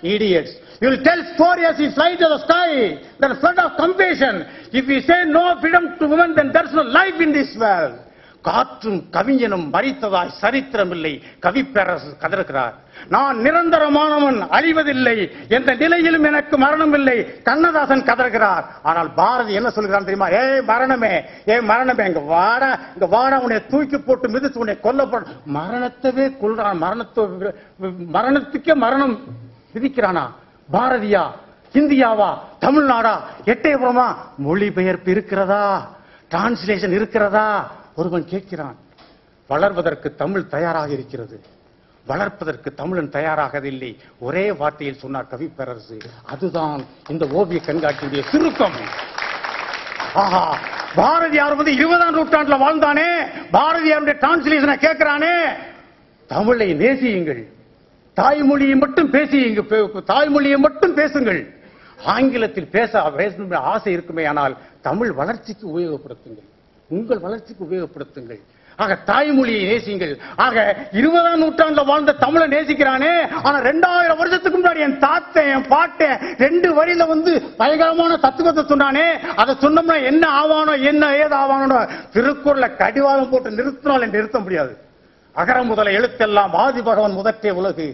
idiots. You will tell story as you fly to the sky. There is flood of compassion. If you say no freedom to women, then there is no life in this world. காற்றும் கவிஞனும் மரித்ததாய் சரித்திரமில்லை. கவிப்பேரரசு கதறுகிறார். நான் நிரந்தரமானவன், அழிவதில்லை, என்ற நிலையிலும் எனக்கு மரணம் இல்லை. கண்ணதாசன் கதறுகிறார். ஆனால் பாரதி என்ன சொல்கிறான் தெரியுமா? மரணமே, மரணமே, இங்க வாடா, உன்னை தூக்கி போட்டு மிதிச்சு உன்னை கொல்லப்பட மரணத்தவே கொள்றான். மரணத்துக்கே மரணம் விதிக்கிறானா? பாரதியா? இந்தியாவா? தமிழ்நாடா? எட்டயபுரமா? மொழிபெயர்ப்பு இருக்கிறதா? டிரான்ஸ்லேஷன் இருக்கிறதா? ஒருவன் கேட்கிறான். வளர்வதற்கு தமிழ் தயாராக இருக்கிறது, வளர்ப்பதற்கு தமிழன் தயாராகவில்லை. ஒரே வார்த்தையில் சொன்னார் கவிப்பேரரசு. அதுதான் இந்த ஓவிய கண்காட்சியுடைய சுருக்கம். ஆஹா, பாரதியார் 20ஆம் நூற்றாண்டுல வாழ்ந்தானே, பாரதியாருடைய டிரான்ஸ்லேஷனை கேட்கிறானே. தமிழை நேசியுங்கள், தாய்மொழியை மட்டும் தாய்மொழியை மட்டும் பேசுங்கள். ஆங்கிலத்தில் பேச ஆசை இருக்குமே, ஆனால் தமிழ் வளர்ச்சிக்கு உபயோகப்படுத்துங்கள், உங்கள் வளர்ச்சிக்கு உபயோகப்படுத்துங்கள். ஆக தாய்மொழியை நேசிங்கள். ஆக 20ஆம் நூற்றாண்டுல வாழ்ந்த தமிழை நேசிக்கிறானே. ஆனா 2000 வருஷத்துக்கு முன்னாடி என் தாத்தன், என் பாட்டன் 2 வரியில பயங்கரமான தத்துவத்தை சொன்னானே. அதை சொன்னோம்னா என்ன ஆவானோ, என்ன ஏது ஆவானோ, திருக்குறளை கடிவாளம் போட்டு நிறுத்தினால் நிறுத்த முடியாது. அகர முதல எழுத்தெல்லாம் ஆதி பகவன் முதற்றே உலகு.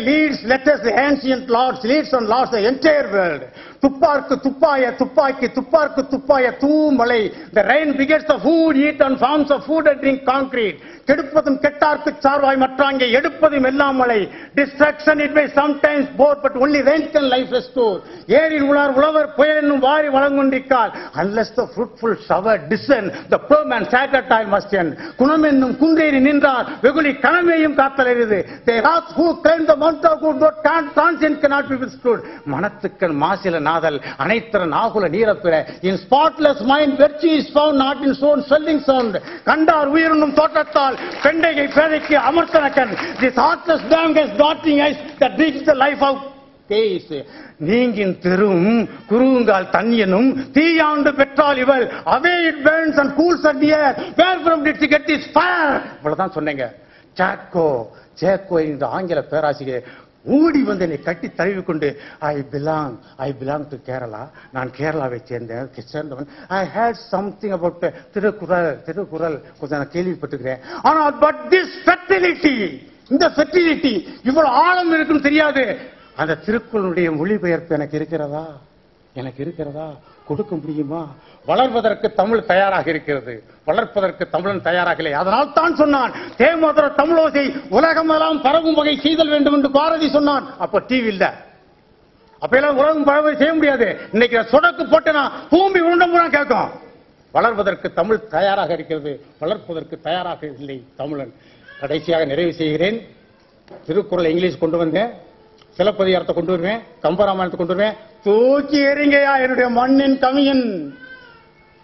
Leads letters the ancient lords, leads and lords the entire world. துப்பார்க்கு துப்பாய துப்பாக்கி, துப்பார்க்கு துப்பாய தூமலை. The rain begets the food, eat and forms of food and drink concrete. கெடுப்பதும் கெட்டார்க்கு சார்வாய் மற்றாங்கே எடுப்பதும் எல்லாம் மழை. Destruction it may sometimes bore, but only rain can life restore. ஏரில் உளார் உழவர் புயல் என்னும் வாரி வழங்கொண்டிருக்கால். Unless the fruitful shower descend, the poor man sacred time must end. குணம் என்னும் குன்றேறி நின்றார், வெகுளி கணமேயும் காத்தலறிது. They wrath who claim the mount of good, but transient cannot be withstood. மனத்துக்கள் மாசில நாதல் அனைத்தரன் ஆகுல நீரப்பிற. In spotless mind virtue is found, not in soul swelling sound. கண்டார் உயிரினும் தோற்றத்தால் பெண்டையை பேதைக்கு அமர்த்தனக்கன். This heartless dam has darting eyes that reach the life of case. நீங்கின் தெரும் குருங்கால் தன்யனும் தீயாண்டு பெற்றால் இவள். Away it burns and cools at the air. Where from did she get this fire? இவ்வளவுதான் சொன்னீங்க. சேக்கோ இந்த ஆங்கில பேராசிரியர் ஓடி வந்து என்னை கட்டி தழுவி கொண்டு, ஐ பிலாங் டு கேரளா, நான் கேரளாவை சேர்ந்தவன். ஐ ஹேட் சம்திங் அபவுட் திருக்குறள் கொஞ்சம் நான் கேள்விப்பட்டிருக்கிறேன். ஆனால் பட் திஸ் ஃபெர்டிலிட்டி, இந்த ஃபெர்டிலிட்டி இவ்வளவு ஆழம் இருக்குன்னு தெரியாது. அந்த திருக்குறளுடைய மொழிபெயர்ப்பு எனக்கு இருக்கிறதா? கொடுக்க முடியுமா? வளர்வதற்கு தமிழ் தயாராக இருக்கிறது, வளர்ப்பதற்கு தமிழன் தயாராக இல்லை. அதனால் தான் சொன்னான், தேமதுர தமிழோசை உலகமெல்லாம் பரவும் வகை செய்தல் வேண்டும் என்று பாரதி சொன்னான். அப்ப டிவி இல்ல, அப்ப எல்லாம் உலகம் பரவ செய்ய முடியாது. இன்னைக்கு சொடக்கு போட்டனா பூமி உருண்டா கேட்கும். வளர்வதற்கு தமிழ் தயாராக இருக்கிறது, வளர்ப்பதற்கு தயாராக இல்லை தமிழன். கடைசியாக நிறைவு செய்கிறேன். திருக்குறள் இங்கிலீஷ் கொண்டு வந்தேன், சிலப்பதிகாரத்தை கொண்டு வருவேன், கம்பராமாயணத்தை கொண்டு வருவேன். தூக்கி எறிங்கயா என்னுடைய மண்ணின் கவியன்.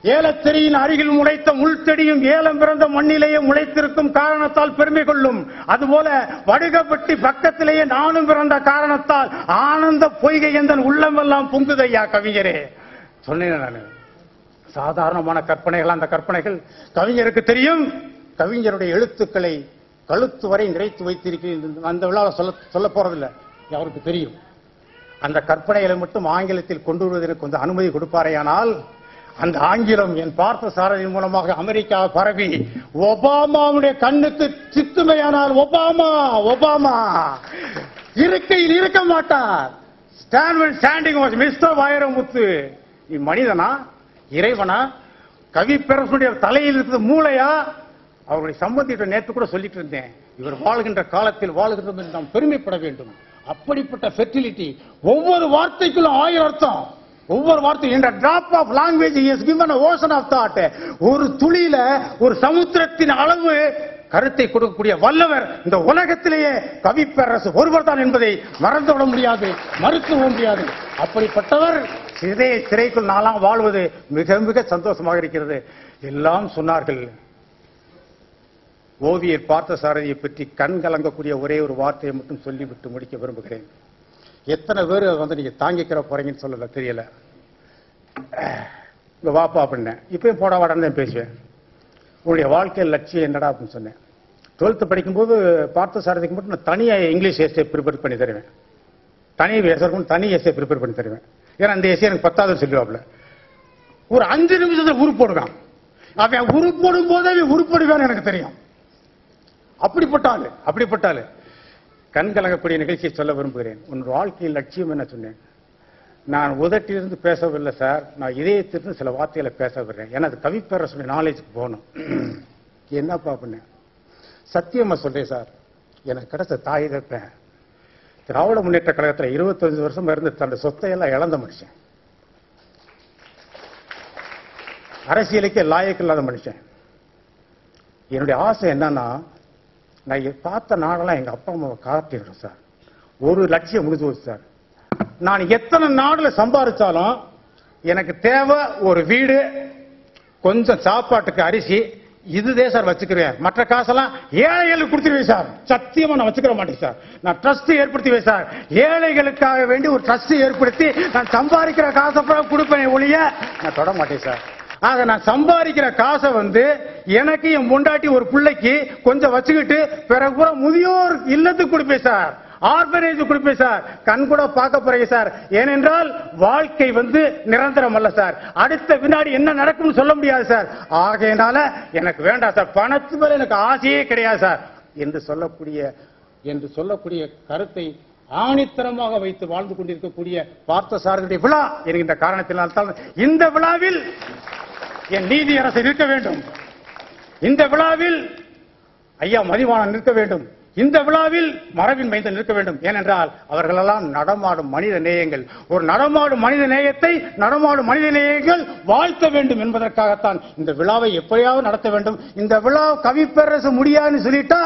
ஏலத்தெரியின் அருகில் முளைத்த முள்தெடியும் ஏலம் பிறந்த மண்ணிலேயே முளைத்திருக்கும் காரணத்தால் பெருமை கொள்ளும். அதுபோல வடுகப்பட்டி பக்கத்திலேயே நானும் பிறந்த காரணத்தால் ஆனந்த பொய்கை எந்தன் உள்ளமெல்லாம் பொங்குதையா கவிஞரே. சொன்னேன் நான். சாதாரணமான கற்பனைகள், அந்த கற்பனைகள் கவிஞருக்கு தெரியும். கவிஞருடைய எழுத்துக்களை கழுத்து வரை நிறைத்து வைத்திருக்கிறேன். அந்த விழாவில் சொல்ல போறதில்லை, அவருக்கு தெரியும். அந்த கற்பனைகளை மட்டும் ஆங்கிலத்தில் கொண்டு வருவதற்கு கொஞ்சம் அனுமதி கொடுப்பாரையானால், அந்த ஆங்கிலம் என் பார்த்த சாரதியின் மூலமாக அமெரிக்கா பரவி ஒபாமாவுடைய கண்ணுக்கு சித்துமையானால், ஒபாமா இருக்கையில் இருக்க மாட்டார். Standing was mister Vairamuthu. நீ மனிதனா, இறைவனா, கவிப்பேரரசுடைய தலையில் இருக்கிற மூளையா? அவருடைய சம்பந்திட்ட நேற்று கூட சொல்லிட்டு இருந்தேன், இவர் வாழ்கின்ற காலத்தில் வாழ்கின்றோம் என்று நாம் பெருமைப்பட வேண்டும். அப்படிப்பட்ட ஃபெர்டிலிட்டி. ஒவ்வொரு வார்த்தைக்குள்ள 1000 அர்த்தம். ஒவ்வொரு வார்த்தை என்ற drop of language is given a ocean of thought. ஒரு துளியில ஒரு சமுத்திரத்தின் அளவு கருத்தை கொடுக்கக்கூடிய வல்லவர் இந்த உலகத்திலேயே கவிப்பேரரசு ஒருவர் தான் என்பதை மறந்துவிட முடியாது, மறுக்கவும் முடியாது. அப்படிப்பட்டவர் சிறைக்குள் நாளாம் வாழ்வது மிக மிக சந்தோஷமாக இருக்கிறது. எல்லாம் சொன்னார்கள். ஓவியர் பார்த்தசாரதியை பற்றி கண் கலங்கக்கூடிய ஒரே ஒரு வார்த்தையை மட்டும் சொல்லிவிட்டு முடிக்க விரும்புகிறேன். எத்தனை பேர் நீங்க தாங்கிக்கிற போறீங்கன்னு சொல்லல தெரியல. இங்க வாப்பா அப்படின்னேன், இப்பயும் போட வாடான்னு தான் பேசுவேன். உங்களுடைய வாழ்க்கையில் லட்சியம் என்னடா அப்படின்னு சொன்னேன். 12th படிக்கும்போது பார்த்தசாரதிக்கு மட்டும் நான் தனியாக இங்கிலீஷ் எஸ்ஸே ப்ரிப்பேர் பண்ணி தருவேன். தனி எஸ்ஐக்கும் தனி எஸ்ஐ ப்ரிப்பேர் பண்ணி தருவேன். ஏன்னா அந்த எஸ்ஐ எனக்கு 10வது சொல்லுவாப்ல. ஒரு 5 நிமிஷத்துல உருப்போடுவான். அவன் உருப்போடும் போதே உருப்படுவான்னு எனக்கு தெரியும். அப்படிப்பட்டாலு கண் கலங்கக்கூடிய நிகழ்ச்சியை சொல்ல விரும்புகிறேன். உன் வாழ்க்கையில் லட்சியம் என்ன சொன்னேன்? நான் உதட்டிலிருந்து பேசவில்லை சார், நான் இதயத்திலிருந்து சில வார்த்தைகளை பேச விடுறேன். ஏன்னா அது கவிப்பேரசுடைய நாலேஜுக்கு போகணும். என்னப்பா பண்ண சத்தியமா சொல்றேன் சார், எனக்கு கிடைச்ச தாய் தப்பேன். திராவிட முன்னேற்ற கழகத்தில் 25 வருஷம் இருந்து தன் சொத்தையெல்லாம் இழந்த மனுஷன், அரசியலுக்கே லாயக்கு இல்லாத மனுஷன். என்னுடைய ஆசை என்னன்னா, நான் பார்த்த நாடெல்லாம் எங்க அப்பா அம்மாவை காட்டிடுறேன் சார். ஒரு லட்சியம் முடிஞ்சு போச்சு சார். நான் எத்தனை நாடுல சம்பாதிச்சாலும் எனக்கு தேவை ஒரு வீடு, கொஞ்சம் சாப்பாட்டுக்கு அரிசி, இதுதே சார் வச்சுக்கிறேன். மற்ற காசெல்லாம் ஏழைகளுக்கு கொடுத்துருவேன் சார். சத்தியமா நான் வச்சுக்கிற மாட்டேன் சார். நான் ட்ரஸ்ட் ஏற்படுத்துவேன் சார். ஏழைகளுக்காக வேண்டி ஒரு ட்ரஸ்ட் ஏற்படுத்தி நான் சம்பாதிக்கிற காசை கொடுப்பேன் ஒழிய நான் தொட மாட்டேன் சார். ஆக நான் சம்பாதிக்கிற காசை எனக்கு என் முண்டாட்டி ஒரு பிள்ளைக்கு கொஞ்சம் வச்சுக்கிட்டு பிறகு முதியோர் இல்லத்துக்கு கொடுப்பேன் சார், ஆர்பனேஜ் கொடுப்பேன் சார். கண் கூட பார்க்க போறீங்க சார். ஏனென்றால் வாழ்க்கை நிரந்தரம் அல்ல சார். அடுத்த வினாடி என்ன நடக்கும் சொல்ல முடியாது சார். ஆகையினால எனக்கு வேண்டாம் சார், பணத்து மேல எனக்கு ஆசையே கிடையாது சார் என்று சொல்லக்கூடிய கருத்தை ஆணித்தரமாக வைத்து வாழ்ந்து கொண்டிருக்கக்கூடிய பார்த்தசாரதியுடைய விழா என்கின்ற காரணத்தினால் இந்த விழாவில் என் நீதி அரசு நிற்க வேண்டும். இந்த விழாவில் ஐயா மதிவாணன் நிற்க வேண்டும். இந்த விழாவில் மரபின் மைந்தன் நிற்க வேண்டும். ஏனென்றால் அவர்களெல்லாம் நடமாடும் மனித நேயங்கள். ஒரு நடமாடும் மனித நேயத்தை நடமாடும் மனித நேயங்கள் வாழ்த்த வேண்டும் என்பதற்காகத்தான் இந்த விழாவை எப்படியாவது நடத்த வேண்டும். இந்த விழா கவிப்பேரரசு முடியாதுன்னு சொல்லிட்டா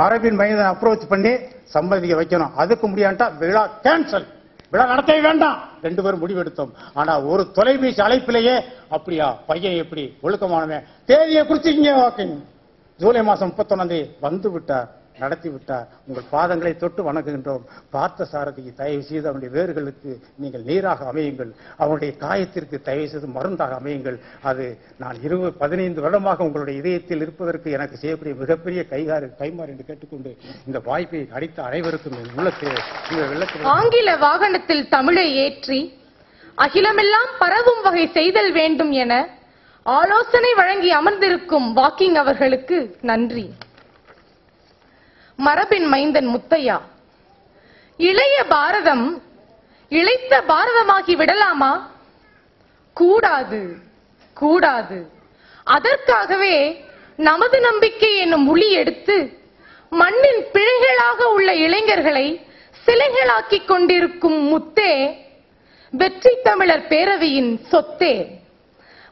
மரபின் மைந்தன் அப்ரோச் பண்ணி சம்மதிக்க வைக்கணும். அதுக்கு முடியாட்டா விழா கேன்சல், விழா நடத்தவே வேண்டாம். 2 பேரும் முடிவெடுத்தோம். ஆனா ஒரு தொலைபேசி அழைப்பிலேயே அப்படியா பையன் எப்படி ஒழுக்கமானவன், தேதியை குறிச்சிங்க வாக்கிங் ஜூலை மாசம் 31 வந்து விட்டார், நடத்தி விட்டார். உங்கள் பாதங்களை தொட்டு வணங்குகின்றோம். பார்த்த சாரதி தயவு செய்து அவனுடைய வேர்களுக்கு நீங்கள் நீராக அமையுங்கள், அவனுடைய காயத்திற்கு தயவு செய்து மருந்தாக அமையுங்கள். அது நான் 15 வருடமாக உங்களுடைய இதயத்தில் இருப்பதற்கு எனக்கு செய்யக்கூடிய மிகப்பெரிய கைமாறு என்று கேட்டுக்கொண்டு இந்த வாய்ப்பை அளித்த அனைவருக்கும் உள்ளத்தில் ஆங்கில வாகனத்தில் தமிழை ஏற்றி அகிலமெல்லாம் பரவும் வகை செய்தல் வேண்டும் என ஆலோசனை வழங்கி அமர்ந்திருக்கும் வாக்கிங் அவர்களுக்கு நன்றி. மரபின் மைந்தன் முத்தையா, இளைய பாரதம் இளைத்த பாரதமாகி விடலாமா? கூடாது, கூடாது. அதற்காகவே நமது நம்பிக்கை என்னும் ஒளி எடுத்து மண்ணின் பிழைகளாக உள்ள இளைஞர்களை சிலைகளாக்கிக் கொண்டிருக்கும் முத்தே வெற்றி தமிழர் பேரவையின் சொத்தே.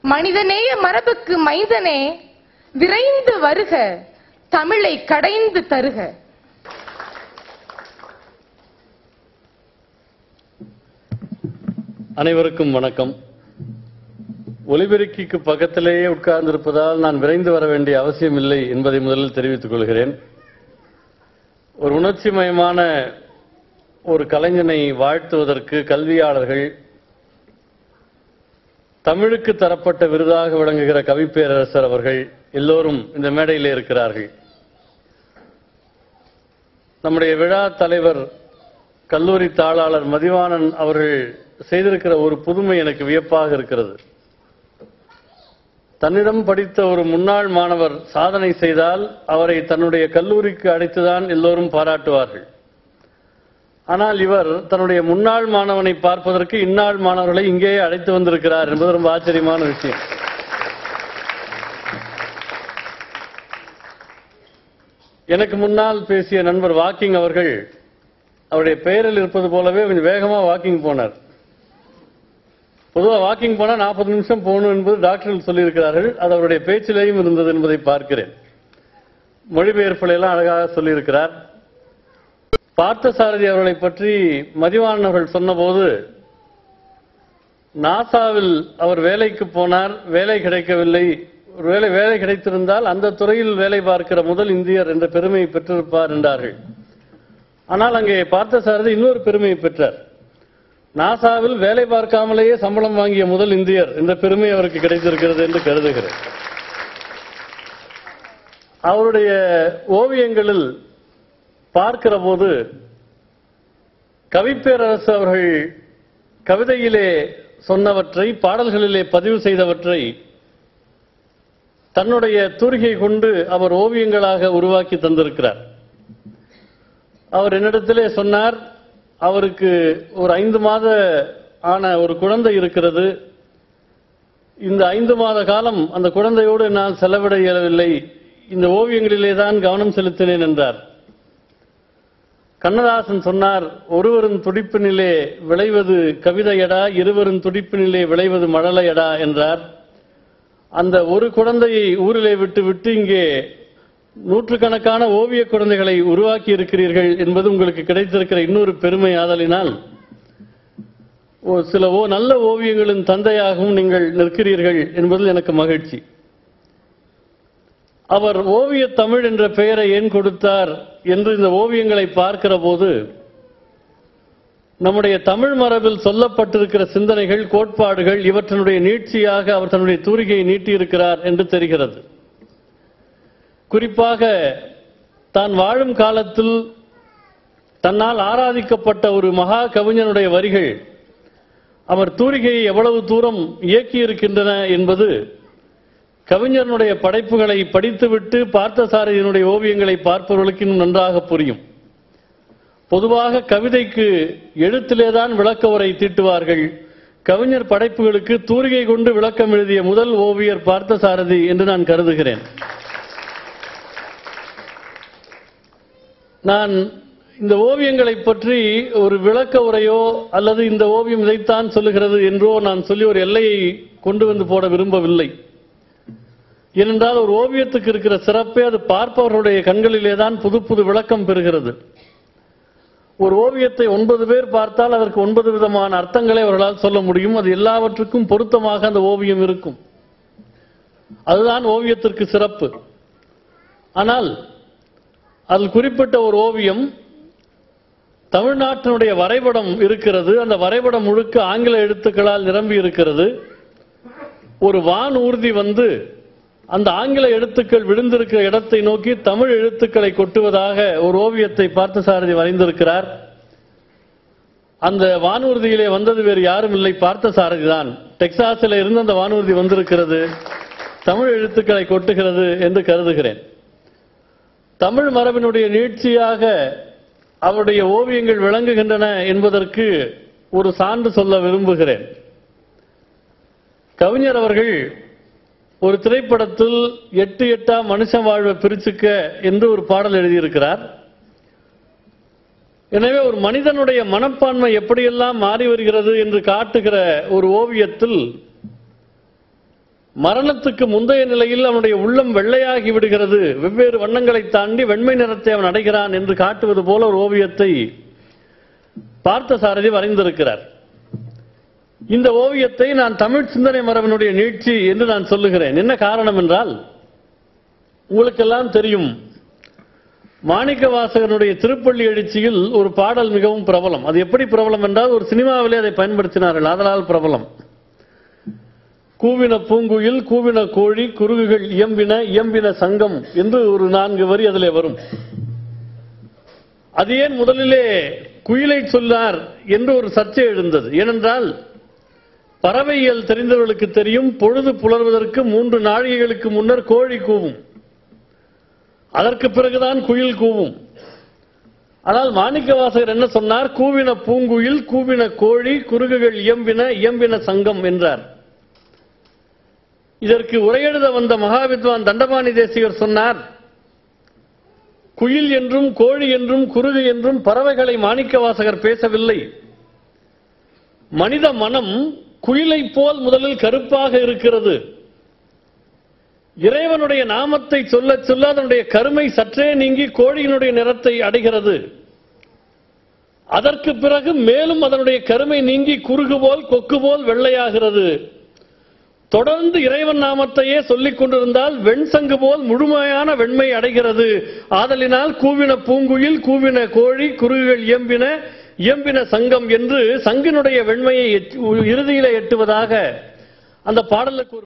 மனிதநேய மரபுக்கு மைந்தனே விரைந்து வருக, தமிழை கடைந்து தருக. அனைவருக்கும் வணக்கம். ஒலிபெருக்கிக்கு பக்கத்திலேயே உட்கார்ந்திருப்பதால் நான் விரைந்து வர வேண்டிய அவசியம் இல்லை என்பதை முதலில் தெரிவித்துக் கொள்கிறேன். ஒரு உணர்ச்சிமயமான ஒரு கலைஞனை வாழ்த்துவதற்கு கல்வியாளர்கள், தமிழுக்கு தரப்பட்ட விருதாக விளங்குகிற கவிப்பேரரசர் அவர்கள் எல்லோரும் இந்த மேடையில் இருக்கிறார்கள். நம்முடைய விழா தலைவர் கல்லூரி தாளாளர் மதிவாணன் அவர்கள் செய்திருக்கிற ஒரு புதுமை எனக்கு வியப்பாக இருக்கிறது. தன்னிடம் படித்த ஒரு முன்னாள் மாணவர் சாதனை செய்தால் அவரை தன்னுடைய கல்லூரிக்கு அழைத்துதான் எல்லோரும் பாராட்டுவார்கள். ஆனால் இவர் தன்னுடைய முன்னாள் மாணவனை பார்ப்பதற்கு இந்நாள் மாணவர்களை இங்கேயே அழைத்து வந்திருக்கிறார் என்பது ரொம்ப ஆச்சரியமான விஷயம். எனக்கு முன்னால் பேசிய நண்பர் வாக்கிங் அவர்கள் அவருடைய பெயரில் இருப்பது போலவே கொஞ்சம் வேகமா வாக்கிங் போனார். பொதுவாக வாக்கிங் போனா 40 நிமிஷம் போகணும் என்பது டாக்டர்கள் சொல்லியிருக்கிறார்கள். அது அவருடைய பேச்சிலேயும் இருந்தது என்பதை பார்க்கிறேன். மொழிபெயர்ப்புகளை எல்லாம் அழகாக சொல்லியிருக்கிறார். பார்த்தசாரதி அவர்களை பற்றி மதிவாணன் அவர்கள் சொன்னபோது, நாசாவில் அவர் வேலைக்கு போனார், வேலை கிடைக்கவில்லை. ஒருவேளை வேலை கிடைத்திருந்தால் அந்த துறையில் வேலை பார்க்கிற முதல் இந்தியர் என்ற பெருமையை பெற்றிருப்பார் என்றார்கள். ஆனால் அங்கே பார்த்தசாரதி இன்னொரு பெருமையை பெற்றார். நாசாவில் வேலை பார்க்காமலேயே சம்பளம் வாங்கிய முதல் இந்தியர் என்ற பெருமை அவருக்கு கிடைத்திருக்கிறது என்று கருதுகிறேன். அவருடைய ஓவியங்களில் பார்க்கிற போது கவிப்பேரரசு அவர்கள் கவிதையிலே சொன்னவற்றை, பாடல்களிலே பதிவு செய்தவற்றை தன்னுடைய தூரிகை கொண்டு அவர் ஓவியங்களாக உருவாக்கி தந்திருக்கிறார். அவர் என்னிடத்திலே சொன்னார், அவருக்கு ஒரு 5 மாத ஆன ஒரு குழந்தை இருக்கிறது. இந்த 5 மாத காலம் அந்த குழந்தையோடு நான் செலவிட இயலவில்லை, இந்த ஓவியங்களிலே தான் கவனம் செலுத்தினேன் என்றார். கண்ணதாசன் சொன்னார், ஒருவரின் துடிப்பினிலே விளைவது கவிதையடா, இருவரின் துடிப்பினிலே விளைவது மழலையடா என்றார். அந்த ஒரு குழந்தையை ஊரிலே விட்டு இங்கே நூற்றுக்கணக்கான ஓவிய குழந்தைகளை உருவாக்கி இருக்கிறீர்கள் என்பது உங்களுக்கு கிடைத்திருக்கிற இன்னொரு பெருமை. ஆதலினால் சில நல்ல ஓவியங்களின் தந்தையாகவும் நீங்கள் நிற்கிறீர்கள் என்பதில் எனக்கு மகிழ்ச்சி. அவர் ஓவிய தமிழ் என்ற பெயரை ஏன் கொடுத்தார் என்று இந்த ஓவியங்களை பார்க்கிற போது நம்முடைய தமிழ் மரபில் சொல்லப்பட்டிருக்கிற சிந்தனைகள், கோட்பாடுகள், இவற்றினுடைய நீட்சியாக அவர் தன்னுடைய தூரிகையை நீட்டியிருக்கிறார் என்று தெரிகிறது. குறிப்பாக தான் வாழும் காலத்தில் தன்னால் ஆராதிக்கப்பட்ட ஒரு மகா கவிஞனுடைய வரிகள் அவர் தூரிகையை எவ்வளவு தூரம் இயக்கியிருக்கின்றன என்பது கவிஞனுடைய படைப்புகளை படித்துவிட்டு பார்த்தசாரதியினுடைய ஓவியங்களை பார்ப்பவர்களுக்கு இன்னும் நன்றாக புரியும். பொதுவாக கவிதைக்கு எழுத்திலேதான் விளக்க உரை தீட்டுவார்கள். கவிஞர் படைப்புகளுக்கு தூரிகை கொண்டு விளக்கம் எழுதிய முதல் ஓவியர் பார்த்தசாரதி என்று நான் கருதுகிறேன். நான் இந்த ஓவியங்களை பற்றி ஒரு விளக்க உரையோ அல்லது இந்த ஓவியம் இதைத்தான் சொல்லுகிறது என்றோ நான் சொல்லி ஒரு எல்லையை கொண்டு வந்து போட விரும்பவில்லை. ஏனென்றால் ஒரு ஓவியத்துக்கு இருக்கிற சிறப்பே அது பார்ப்பவர்களுடைய கண்களிலே தான் புது புது விளக்கம் பெறுகிறது. ஒரு ஓவியத்தை 9 பேர் பார்த்தால் அதற்கு 9 விதமான அர்த்தங்களை அவர்களால் சொல்ல முடியும். அது எல்லாவற்றுக்கும் பொருத்தமாக அந்த ஓவியம் இருக்கும். அதுதான் ஓவியத்திற்கு சிறப்பு. ஆனால் அதில் குறிப்பிட்ட ஒரு ஓவியம், தமிழ்நாட்டினுடைய வரைபடம் இருக்கிறது. அந்த வரைபடம் முழுக்க ஆங்கில எழுத்துக்களால் நிரம்பி இருக்கிறது. ஒரு வான் ஊர்தி வந்து அந்த ஆங்கில எழுத்துக்கள் விழுந்திருக்கிற இடத்தை நோக்கி தமிழ் எழுத்துக்களை கொட்டுவதாக ஒரு ஓவியத்தை பார்த்தசாரதி வரைந்திருக்கிறார். அந்த வானூர்தியிலே வந்தது வேறு யாரும் இல்லை, பார்த்தசாரதி தான். டெக்சாஸில் இருந்து அந்த வானூர்தி வந்திருக்கிறது, தமிழ் எழுத்துக்களை கொட்டுகிறது என்று கருதுகிறேன். தமிழ் மரபினுடைய நீட்சியாக அவருடைய ஓவியங்கள் விளங்குகின்றன என்பதற்கு ஒரு சான்று சொல்ல விரும்புகிறேன். கவிஞர் அவர்கள் ஒரு திரைப்படத்தில் 8 மனுஷ வாழ்வை பிரிச்சுக்க என்று ஒரு பாடல் எழுதியிருக்கிறார். எனவே ஒரு மனிதனுடைய மனப்பான்மை எப்படியெல்லாம் மாறி வருகிறது என்று காட்டுகிற ஒரு ஓவியத்தில் மரணத்துக்கு முந்தைய நிலையில் அவனுடைய உள்ளம் வெள்ளையாகி விடுகிறது, வெவ்வேறு வண்ணங்களை தாண்டி வெண்மை நிறத்தை அவன் அடைகிறான் என்று காட்டுவது போல ஒரு ஓவியத்தை பார்த்தசாரதி வரைந்திருக்கிறார். இந்த ஓவியத்தை நான் தமிழ் சிந்தனை மரபினுடைய நீட்சி என்று நான் சொல்லுகிறேன். என்ன காரணம் என்றால், உங்களுக்கெல்லாம் தெரியும், மாணிக்கவாசகனுடைய திருப்பள்ளி எழுச்சியில் ஒரு பாடல் மிகவும் பிரபலம். அது எப்படி பிரபலம் என்றால், ஒரு சினிமாவிலே அதை பயன்படுத்தினார்கள், அதனால் பிரபலம். கூவின பூங்குயில், கூவின கோழி, குருகுகள் இயம்பின, இயம்பின சங்கம் என்று ஒரு 4 வரி அதிலே வரும். அது ஏன் முதலிலே குயிலை சொன்னார் என்று ஒரு சர்ச்சை எழுந்தது. ஏனென்றால் பறவையியல் தெரிந்தவர்களுக்கு தெரியும், பொழுது புலர்வதற்கு 3 நாழிகைகளுக்கு முன்னர் கோழி கூவும், அதற்கு பிறகுதான் குயில் கூவும். ஆனால் மாணிக்கவாசகர் என்ன சொன்னார்? கூவின பூங்குயில், கூவின கோழி, குருகுகள் இயம்பின, இயம்பின சங்கம் என்றார். இதற்கு உரையெழுத வந்த மகாவித்வான் தண்டபாணி தேசிகர் சொன்னார், குயில் என்றும் கோழி என்றும் குருகு என்றும் பறவைகளை மாணிக்கவாசகர் பேசவில்லை. மனித மனம் குயிலை போல் முதலில் கருப்பாக இருக்கிறது. இறைவனுடைய நாமத்தை சொல்ல சொல்ல அதனுடைய கருமை சற்றே நீங்கி கோழியினுடைய நிறத்தை அடைகிறது. அதற்கு பிறகு மேலும் அதனுடைய கருமை நீங்கி குருகு போல் கொக்கு போல் வெள்ளையாகிறது. தொடர்ந்து இறைவன் நாமத்தையே சொல்லிக் கொண்டிருந்தால் வெண்சங்கு போல் முழுமையான வெண்மை அடைகிறது. ஆதலினால் கூவின பூங்குயில், கூவின கோழி, குருகுகள் இயம்பின, இயம்பின சங்கம் என்று சங்கினுடைய வெண்மையை இறுதியிலே எட்டுவதாக அந்த பாடலுக்கு